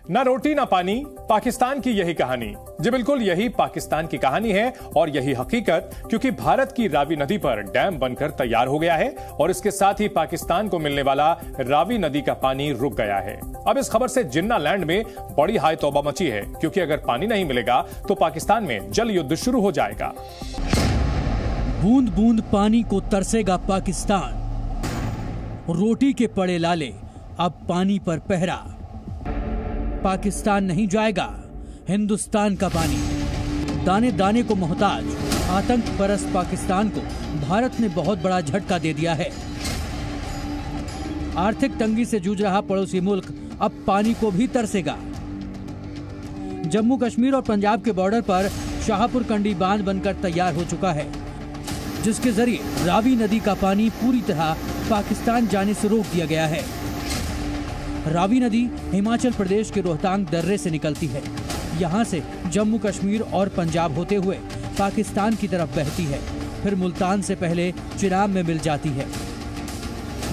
ना रोटी ना पानी, पाकिस्तान की यही कहानी। जी बिल्कुल, यही पाकिस्तान की कहानी है और यही हकीकत, क्योंकि भारत की रावी नदी पर डैम बनकर तैयार हो गया है और इसके साथ ही पाकिस्तान को मिलने वाला रावी नदी का पानी रुक गया है। अब इस खबर से जिन्ना लैंड में बड़ी हाय तौबा मची है, क्योंकि अगर पानी नहीं मिलेगा तो पाकिस्तान में जल युद्ध शुरू हो जाएगा। बूंद बूंद पानी को तरसेगा पाकिस्तान, रोटी के पड़े लाले अब पानी पर पहरा। पाकिस्तान नहीं जाएगा हिंदुस्तान का पानी। दाने दाने को मोहताज आतंक परस्त पाकिस्तान को भारत ने बहुत बड़ा झटका दे दिया है। आर्थिक तंगी से जूझ रहा पड़ोसी मुल्क अब पानी को भी तरसेगा। जम्मू कश्मीर और पंजाब के बॉर्डर पर शाहपुर कंडी बांध बनकर तैयार हो चुका है, जिसके जरिए रावी नदी का पानी पूरी तरह पाकिस्तान जाने से रोक दिया गया है। रावी नदी हिमाचल प्रदेश के रोहतांग दर्रे से निकलती है। यहाँ से जम्मू कश्मीर और पंजाब होते हुए पाकिस्तान की तरफ बहती है, फिर मुल्तान से पहले चिनाब में मिल जाती है।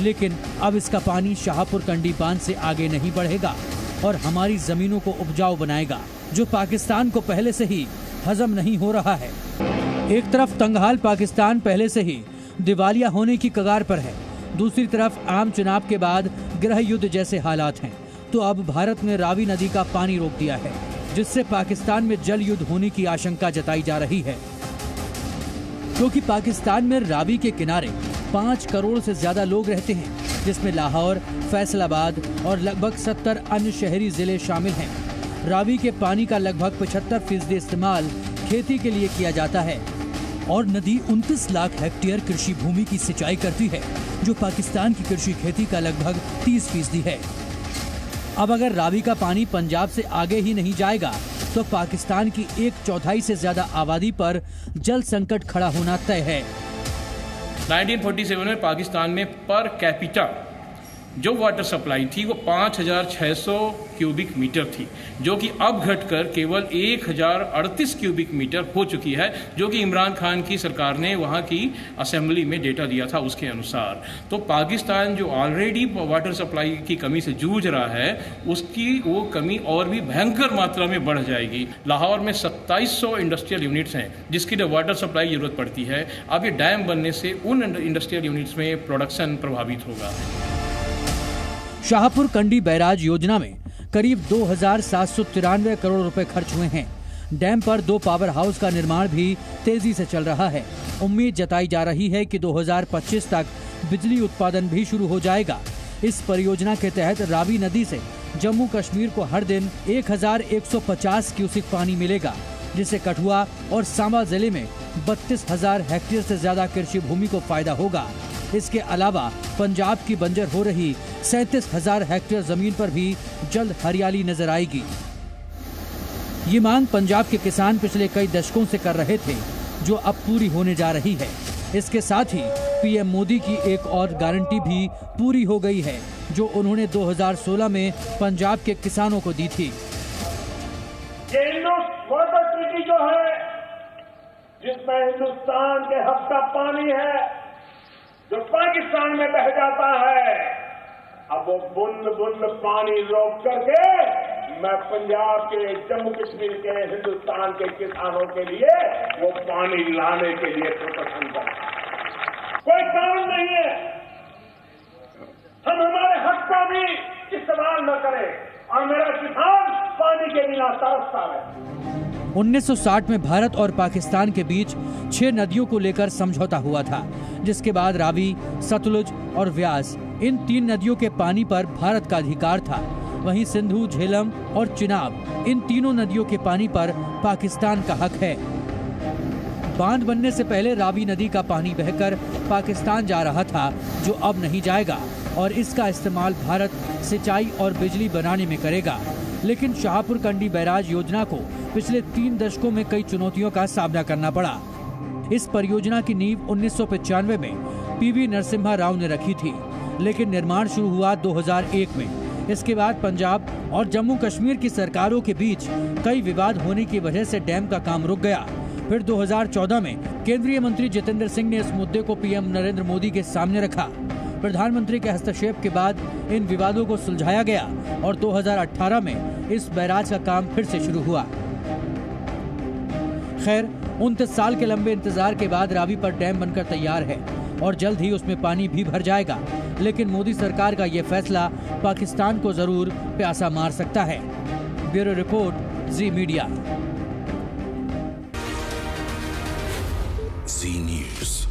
लेकिन अब इसका पानी शाहपुर कंडी बांध से आगे नहीं बढ़ेगा और हमारी जमीनों को उपजाऊ बनाएगा, जो पाकिस्तान को पहले से ही हजम नहीं हो रहा है। एक तरफ तंगहाल पाकिस्तान पहले से ही दिवालिया होने की कगार पर है, दूसरी तरफ आम चुनाव के बाद गृह युद्ध जैसे हालात हैं। तो अब भारत ने रावी नदी का पानी रोक दिया है, जिससे पाकिस्तान में जल युद्ध होने की आशंका जताई जा रही है। क्योंकि पाकिस्तान में रावी के किनारे 5 करोड़ से ज्यादा लोग रहते हैं, जिसमें लाहौर, फैसलाबाद और लगभग 70 अन्य शहरी जिले शामिल हैं। रावी के पानी का लगभग 75% इस्तेमाल खेती के लिए किया जाता है और नदी 29 लाख हेक्टेयर कृषि भूमि की सिंचाई करती है, जो पाकिस्तान की कृषि खेती का लगभग 30% है। अब अगर रावी का पानी पंजाब से आगे ही नहीं जाएगा तो पाकिस्तान की 1/4 से ज्यादा आबादी पर जल संकट खड़ा होना तय है। 1947 में पाकिस्तान में पर कैपिटा जो वाटर सप्लाई थी वो 5,600 क्यूबिक मीटर थी, जो कि अब घटकर केवल 1,038 क्यूबिक मीटर हो चुकी है, जो कि इमरान खान की सरकार ने वहाँ की असेंबली में डेटा दिया था उसके अनुसार। तो पाकिस्तान जो ऑलरेडी वाटर सप्लाई की कमी से जूझ रहा है, उसकी वो कमी और भी भयंकर मात्रा में बढ़ जाएगी। लाहौर में 2700 इंडस्ट्रियल यूनिट्स हैं जिसकी लिए वाटर सप्लाई जरूरत पड़ती है। अब ये डैम बनने से उन इंडस्ट्रियल यूनिट्स में प्रोडक्शन प्रभावित होगा। शाहपुर कंडी बैराज योजना में करीब 2,793 करोड़ रुपए खर्च हुए हैं। डैम पर 2 पावर हाउस का निर्माण भी तेजी से चल रहा है। उम्मीद जताई जा रही है कि 2025 तक बिजली उत्पादन भी शुरू हो जाएगा। इस परियोजना के तहत रावी नदी से जम्मू कश्मीर को हर दिन 1,150 क्यूसिक पानी मिलेगा, जिससे कठुआ और सांबा जिले में 32,000 हेक्टेयर से ज्यादा कृषि भूमि को फायदा होगा। इसके अलावा पंजाब की बंजर हो रही 37,000 हेक्टेयर जमीन पर भी जल्द हरियाली नजर आएगी। ये मांग पंजाब के किसान पिछले कई दशकों से कर रहे थे, जो अब पूरी होने जा रही है। इसके साथ ही पीएम मोदी की एक और गारंटी भी पूरी हो गई है, जो उन्होंने 2016 में पंजाब के किसानों को दी थी। वाटर ट्रीटी जो है, जिसमें हिंदुस्तान के हक का पानी है जो पाकिस्तान में बह जाता है, अब वो बूंद बूंद पानी रोक करके मैं पंजाब के, जम्मू कश्मीर के, हिंदुस्तान के किसानों के लिए वो पानी लाने के लिए प्रोटेक्शन करें। कोई कारण नहीं है हम हमारे हक का भी इस्तेमाल न करें और मेरा किसान पानी के बिना तरसता रहे। 1960 में भारत और पाकिस्तान के बीच 6 नदियों को लेकर समझौता हुआ था, जिसके बाद रावी, सतलुज और व्यास, इन 3 नदियों के पानी पर भारत का अधिकार था। वहीं सिंधु, झेलम और चिनाब, इन तीनों नदियों के पानी पर पाकिस्तान का हक है। बांध बनने से पहले रावी नदी का पानी बहकर पाकिस्तान जा रहा था, जो अब नहीं जाएगा और इसका इस्तेमाल भारत सिंचाई और बिजली बनाने में करेगा। लेकिन शाहपुर कंडी बैराज योजना को पिछले 3 दशकों में कई चुनौतियों का सामना करना पड़ा। इस परियोजना की नींव 1995 में पीवी नरसिम्हा राव ने रखी थी, लेकिन निर्माण शुरू हुआ 2001 में। इसके बाद पंजाब और जम्मू कश्मीर की सरकारों के बीच कई विवाद होने की वजह से डैम का काम रुक गया। फिर 2014 में केंद्रीय मंत्री जितेंद्र सिंह ने इस मुद्दे को पीएम नरेंद्र मोदी के सामने रखा। प्रधानमंत्री के हस्तक्षेप के बाद इन विवादों को सुलझाया गया और 2018 में इस बैराज का काम फिर से शुरू हुआ। खैर 29 साल के लंबे इंतजार के बाद रावी पर डैम बनकर तैयार है और जल्द ही उसमें पानी भी भर जाएगा। लेकिन मोदी सरकार का यह फैसला पाकिस्तान को जरूर प्यासा मार सकता है। ब्यूरो रिपोर्ट, जी मीडिया। जी न्यूज़।